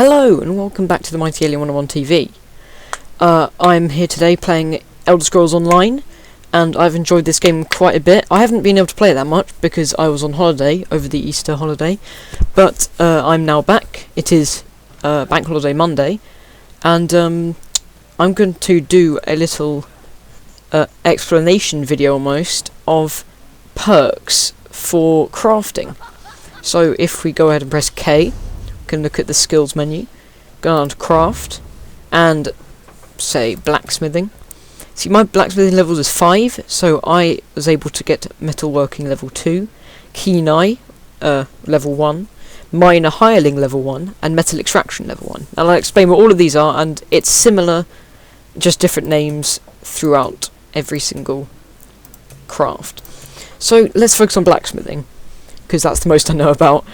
Hello and welcome back to the Mighty Alien 101 TV. I'm here today playing Elder Scrolls Online, and I've enjoyed this game quite a bit. I haven't been able to play it that much because I was on holiday over the Easter holiday, but I'm now back. It is Bank Holiday Monday, and I'm going to do a little explanation video almost of perks for crafting. So if we go ahead and press K, can look at the skills menu, go on to craft, and say blacksmithing. See, my blacksmithing levels is 5, so I was able to get metalworking level 2, keen eye level 1, miner hireling level 1, and metal extraction level 1. And I'll explain what all of these are, and it's similar, just different names throughout every single craft. So let's focus on blacksmithing, because that's the most I know about.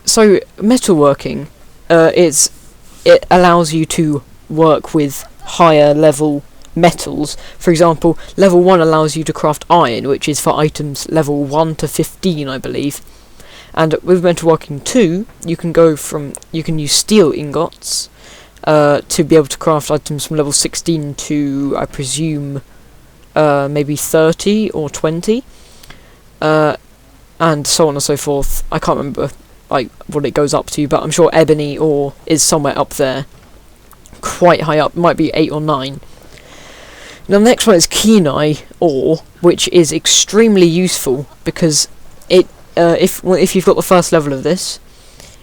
So metalworking, it allows you to work with higher level metals. For example, level 1 allows you to craft iron, which is for items level 1 to 15, I believe. And with metalworking 2, you can use steel ingots to be able to craft items from level 16 to, I presume, maybe 30 or 20, and so on and so forth. I can't remember what it goes up to, but I'm sure ebony ore is somewhere up there, quite high up, might be 8 or 9. Now the next one is keen eye ore, which is extremely useful because it if you've got the first level of this,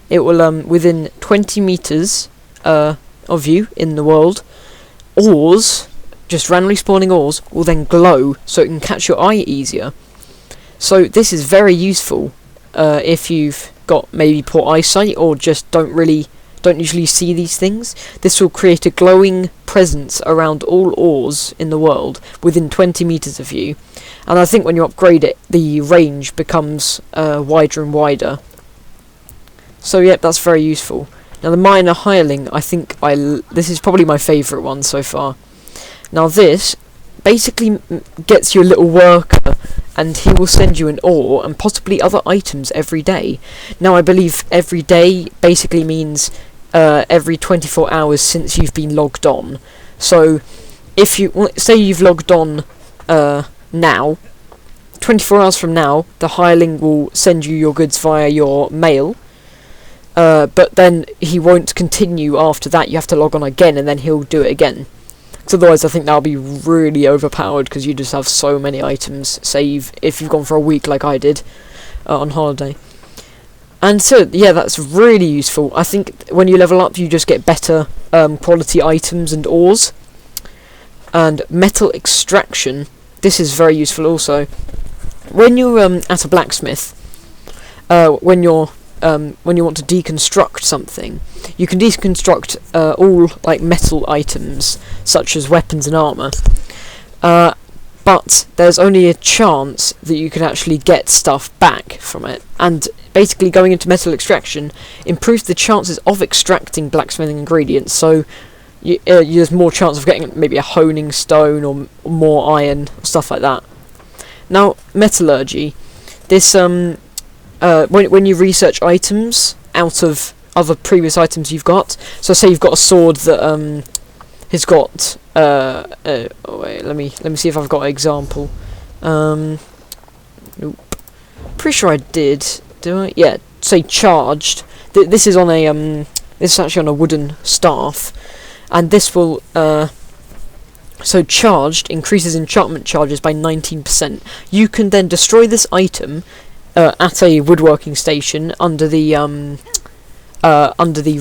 it will within 20 meters of you in the world, ores, just randomly spawning ores, will then glow so it can catch your eye easier. So this is very useful if you've got maybe poor eyesight or just don't usually see these things. This will create a glowing presence around all ores in the world within 20 meters of you, and I think when you upgrade it, the range becomes wider and wider. So yep, that's very useful. Now the miner hireling, I think this is probably my favourite one so far. Now this basically gets you a little worker, and he will send you an ore and possibly other items every day. Now I believe every day basically means every 24 hours since you've been logged on. So if you say you've logged on now, 24 hours from now, the hireling will send you your goods via your mail, but then he won't continue after that. You have to log on again, and then he'll do it again. Otherwise, I think that'll be really overpowered because you just have so many items. Say if you've gone for a week like I did on holiday. And so, yeah, that's really useful. I think when you level up, you just get better quality items and ores. And metal extraction, this is very useful also. When you're at a blacksmith, when you want to deconstruct something, you can deconstruct all like metal items such as weapons and armor, but there's only a chance that you can actually get stuff back from it, and basically going into metal extraction improves the chances of extracting blacksmithing ingredients, so there's more chance of getting maybe a honing stone or more iron, stuff like that. Now metallurgy, this when you research items out of other previous items you've got, so say you've got a sword that has got wait, let me see if I've got an example. Nope. Pretty sure I did. Do I? Yeah. Say charged. This is on a this is actually on a wooden staff, and this will so charged increases enchantment charges by 19%. You can then destroy this item at a woodworking station under the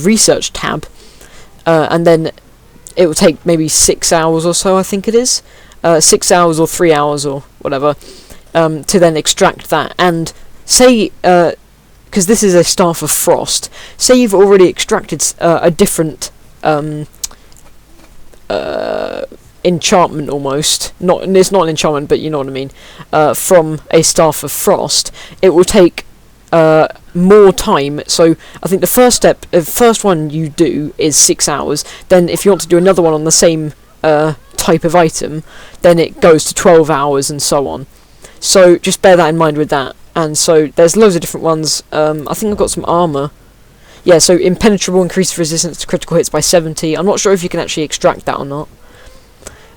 research tab, and then it will take maybe 6 hours or so, I think it is, 6 hours or 3 hours or whatever, to then extract that. And say, because this is a staff of frost, say you've already extracted a different enchantment almost, it's not an enchantment, but you know what I mean, from a staff of frost, it will take more time. So I think the first one you do is 6 hours, then if you want to do another one on the same type of item, then it goes to 12 hours and so on. So just bear that in mind with that. And so there's loads of different ones. I think I've got some armour. Yeah, so impenetrable increases resistance to critical hits by 70. I'm not sure if you can actually extract that or not.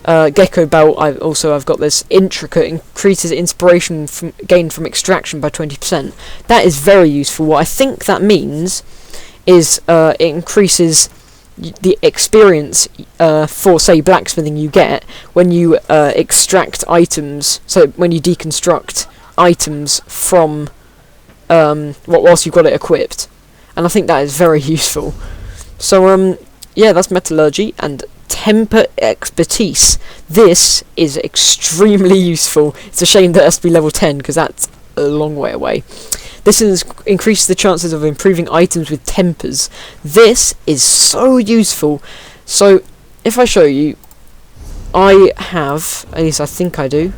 Gecko Belt, I've got this. Intricate increases inspiration gained from extraction by 20%. That is very useful. What I think that means is it increases the experience for, say, blacksmithing you get when you extract items. So when you deconstruct items from whilst you've got it equipped, and I think that is very useful. So yeah, that's metallurgy and temper expertise. This is extremely useful. It's a shame that it has to be level 10 because that's a long way away. This increases the chances of improving items with tempers. This is so useful. So if I show you, I have, at least I think I do.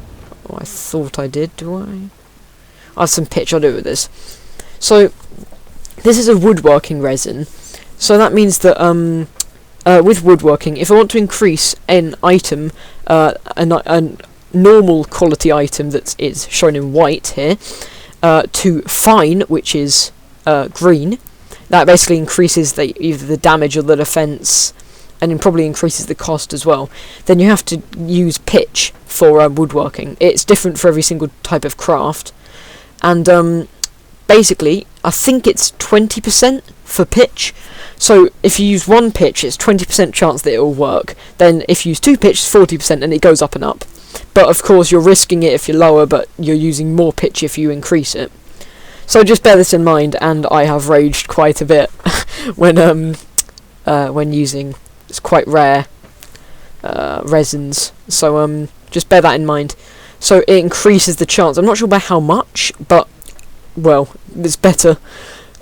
Oh, I thought I did. Do I? I have some pitch. I'll do it with this. So this is a woodworking resin. So that means that with woodworking, if I want to increase an item, a normal quality item that is shown in white here, to fine, which is green, that basically increases either the damage or the defense, and it probably increases the cost as well. Then you have to use pitch for woodworking. It's different for every single type of craft, and basically, I think it's 20% for pitch. So if you use one pitch, it's 20% chance that it will work. Then if you use two pitch, it's 40%, and it goes up and up. But of course, you're risking it if you're lower, but you're using more pitch if you increase it. So just bear this in mind, and I have raged quite a bit when using it's quite rare resins. So just bear that in mind. So it increases the chance. I'm not sure by how much, but well, it's better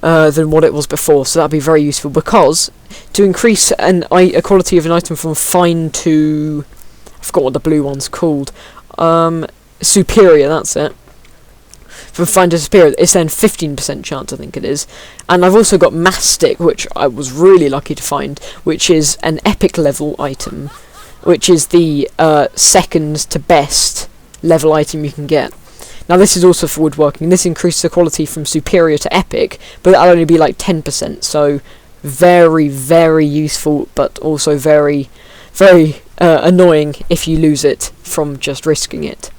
than what it was before, so that'd be very useful, because to increase a quality of an item from fine to, I forgot what the blue one's called, superior, that's it, from fine to superior, it's then 15% chance, I think it is. And I've also got mastic, which I was really lucky to find, which is an epic level item, which is the second to best level item you can get. Now this is also for woodworking. This increases the quality from superior to epic, but that'll only be like 10%. So very, very useful, but also very, very annoying if you lose it from just risking it.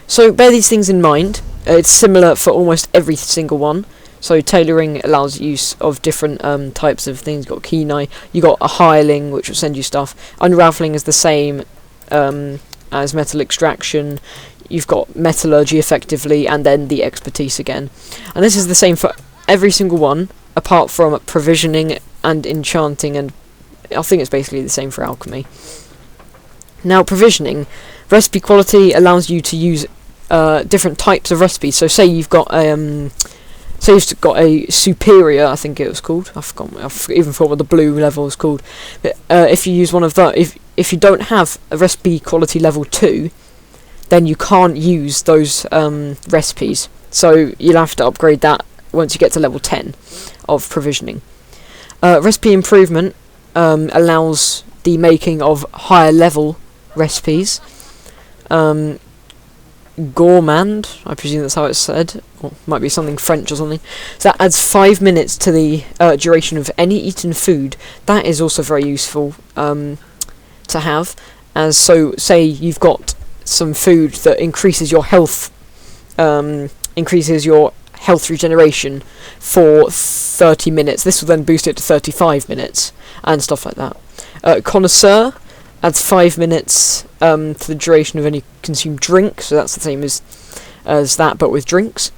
So bear these things in mind. It's similar for almost every single one. So tailoring allows use of different types of things. You've got kenai, you got a hireling, which will send you stuff. Unraveling is the same as metal extraction. You've got metallurgy effectively, and then the expertise again. And this is the same for every single one, apart from provisioning and enchanting, and I think it's basically the same for alchemy. Now, provisioning, recipe quality allows you to use different types of recipes. So say you've got a superior, I think it was called. I even forgot what the blue level was called. But if you use one of those, if you don't have a recipe quality level 2, then you can't use those recipes. So you'll have to upgrade that once you get to level 10 of provisioning. Recipe improvement allows the making of higher level recipes. Gourmand, I presume that's how it's said, or might be something French or something. So that adds 5 minutes to the duration of any eaten food. That is also very useful to have. As so, say you've got some food that increases your health, regeneration for 30 minutes. This will then boost it to 35 minutes and stuff like that. Connoisseur adds 5 minutes to the duration of any consumed drink, so that's the same as that, but with drinks.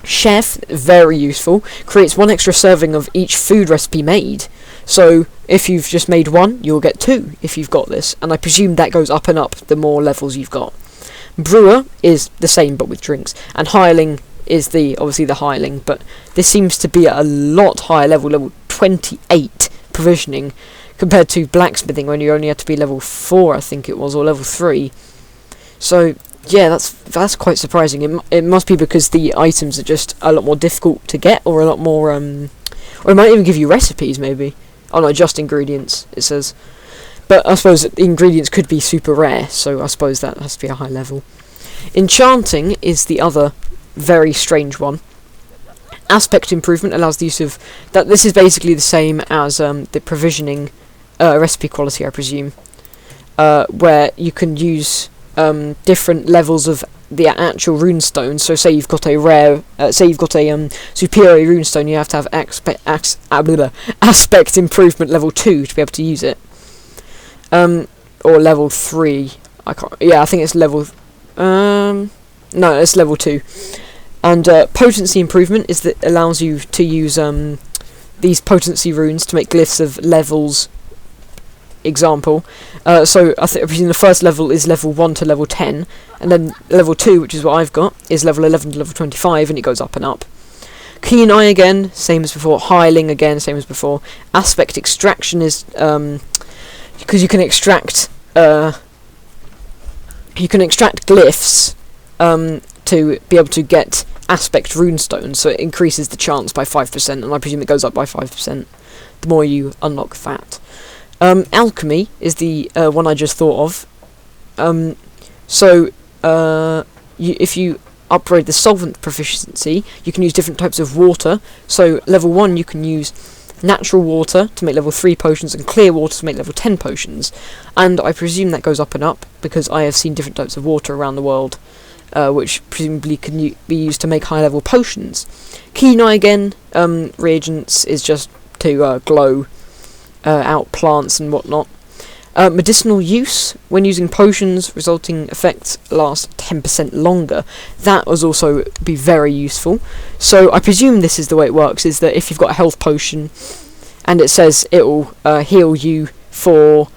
Chef, very useful, creates 1 extra serving of each food recipe made. So if you've just made 1, you'll get 2 if you've got this, and I presume that goes up and up the more levels you've got. Brewer is the same but with drinks, and hireling is obviously the hireling, but this seems to be a lot higher level 28 provisioning, compared to blacksmithing when you only had to be level 4, I think it was, or level 3. So yeah, that's quite surprising. It must be because the items are just a lot more difficult to get, or a lot more, or it might even give you recipes, maybe. Oh no, just ingredients, it says. But I suppose the ingredients could be super rare, so I suppose that has to be a high level. Enchanting is the other very strange one. Aspect improvement allows the use of that. This is basically the same as the provisioning recipe quality, I presume, where you can use different levels of the actual runestone. So say you've got a rare, say you've got a superior runestone, you have to have aspect improvement level 2 to be able to use it, or level 3. I can't. Yeah, I think it's level. No, it's level 2. And potency improvement is that allows you to use these potency runes to make glyphs of levels. Example, so I presume the first level is level 1 to level 10, and then level 2, which is what I've got, is level 11 to level 25, and it goes up and up. Keen Eye again, same as before. Hiling again, same as before. Aspect extraction is because you can extract glyphs to be able to get aspect runestones, so it increases the chance by 5%, and I presume it goes up by 5% the more you unlock that. Alchemy is the one I just thought of. If you upgrade the solvent proficiency, you can use different types of water. So level 1 you can use natural water to make level 3 potions, and clear water to make level 10 potions. And I presume that goes up and up, because I have seen different types of water around the world, which presumably can be used to make high level potions. Keen Eye again, reagents is just to glow out plants and whatnot. Medicinal use, when using potions, resulting effects last 10% longer. That was also be very useful. So I presume this is the way it works, is that if you've got a health potion and it says it will heal you for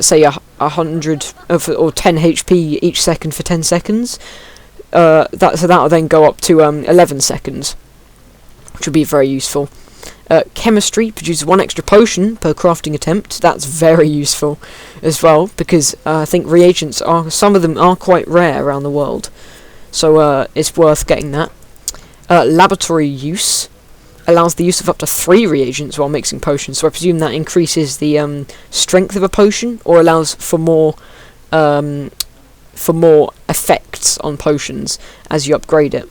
say 100 or 10 HP each second for 10 seconds, that will then go up to 11 seconds, which would be very useful. Chemistry produces 1 extra potion per crafting attempt. That's very useful as well, because I think reagents some of them are quite rare around the world, so it's worth getting that. Laboratory use allows the use of up to 3 reagents while mixing potions, so I presume that increases the strength of a potion, or allows for more effects on potions as you upgrade it.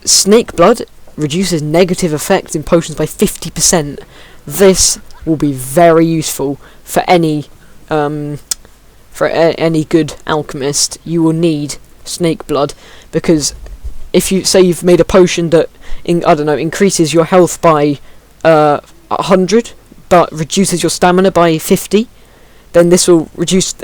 Snake blood reduces negative effects in potions by 50%. This will be very useful for any good alchemist. You will need snake blood, because if you say you've made a potion that increases your health by 100 but reduces your stamina by 50, then this will reduces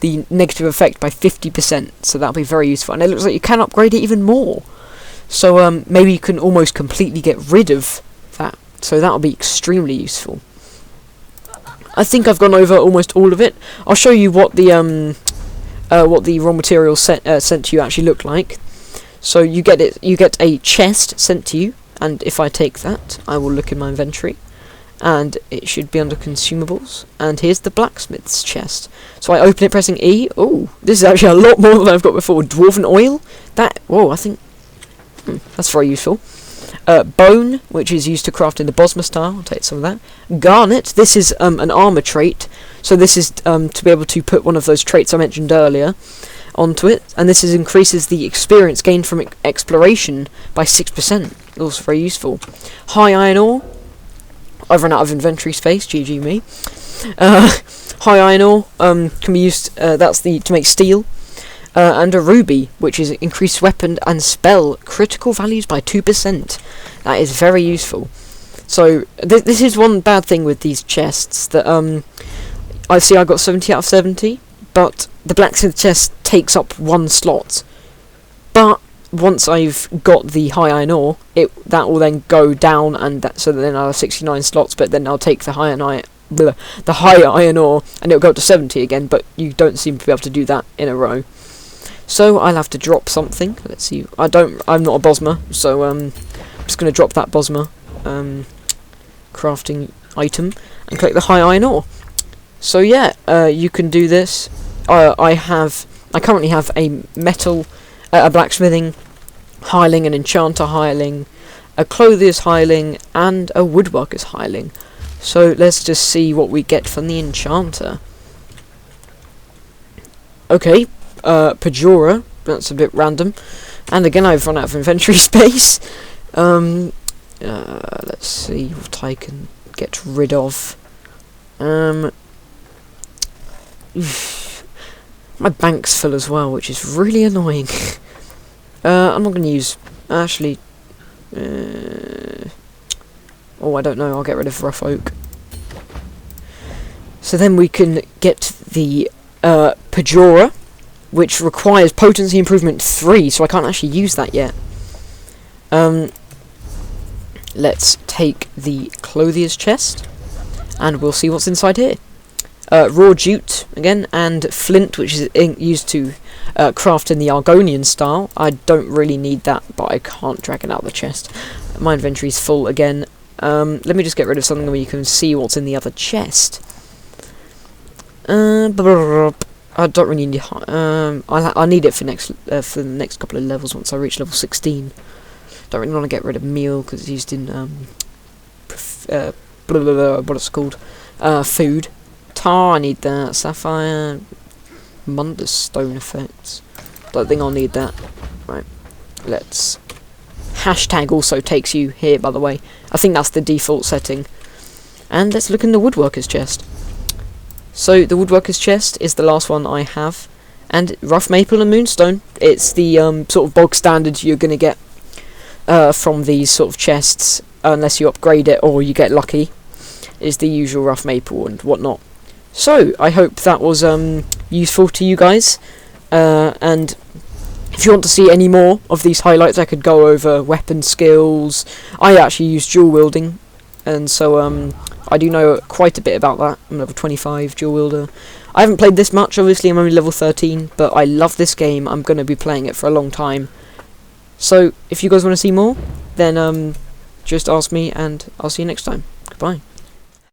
the negative effect by 50%, so that'll be very useful, and it looks like you can upgrade it even more, so maybe you can almost completely get rid of that, so that'll be extremely useful. I think I've gone over almost all of it. I'll show you what the raw materials sent to you actually look like. So you get a chest sent to you, and if I take that, I will look in my inventory, and it should be under consumables, and here's the blacksmith's chest. So I open it pressing E. Oh, this is actually a lot more than I've got before. Dwarven oil, I think that's very useful. Bone, which is used to craft in the Bosma style, I'll take some of that. Garnet, this is an armor trait, so this is to be able to put one of those traits I mentioned earlier onto it, and this increases the experience gained from exploration by 6%, also very useful. High iron ore, I've run out of inventory space, GG me. High iron ore can be used, to make steel. And a ruby, which is increased weapon and spell critical values by 2%. That is very useful. So this is one bad thing with these chests, that I see I got 70 out of 70, but the blacksmith chest takes up 1 slot. But once I've got the high iron ore, that will then go down, and so then I'll have 69 slots. But then I'll take the high iron ore, and it'll go to 70 again. But you don't seem to be able to do that in a row. So I'll have to drop something. Let's see. I'm not a Bosma, so I'm just going to drop that Bosma crafting item and collect the high iron ore. So yeah, you can do this. I currently have a metal, a blacksmithing hireling, an enchanter hireling, a clothier's hireling, and a woodworker's hireling. So let's just see what we get from the enchanter. Okay, Pajora, that's a bit random. And again, I've run out of inventory space. Let's see what I can get rid of. My bank's full as well, which is really annoying. I'm not going to use... Actually... oh, I don't know, I'll get rid of rough oak. So then we can get the Pajora, which requires potency improvement 3, so I can't actually use that yet. Let's take the clothier's chest, and we'll see what's inside here. Raw jute, again, and flint, which is used to craft in the Argonian style. I don't really need that, but I can't drag it out of the chest. My inventory's full again. Let me just get rid of something where you can see what's in the other chest. I don't really need... I'll need it for the next couple of levels once I reach level 16. Don't really want to get rid of meal because it's used in what it's called, food. Tar, I need that. Sapphire, Mundus stone effects. Don't think I'll need that. Right, let's... Hashtag also takes you here, by the way. I think that's the default setting. And let's look in the woodworker's chest. So the woodworker's chest is the last one I have, and rough maple and moonstone. It's the sort of bog standard you're gonna get from these sort of chests, unless you upgrade it or you get lucky. Is the usual rough maple and whatnot. So I hope that was useful to you guys, and if you want to see any more of these highlights, I could go over weapon skills. I actually use dual wielding, and so I do know quite a bit about that. I'm level 25 dual wielder. I haven't played this much, obviously I'm only level 13, but I love this game. I'm going to be playing it for a long time. So if you guys want to see more, then just ask me, and I'll see you next time. Goodbye.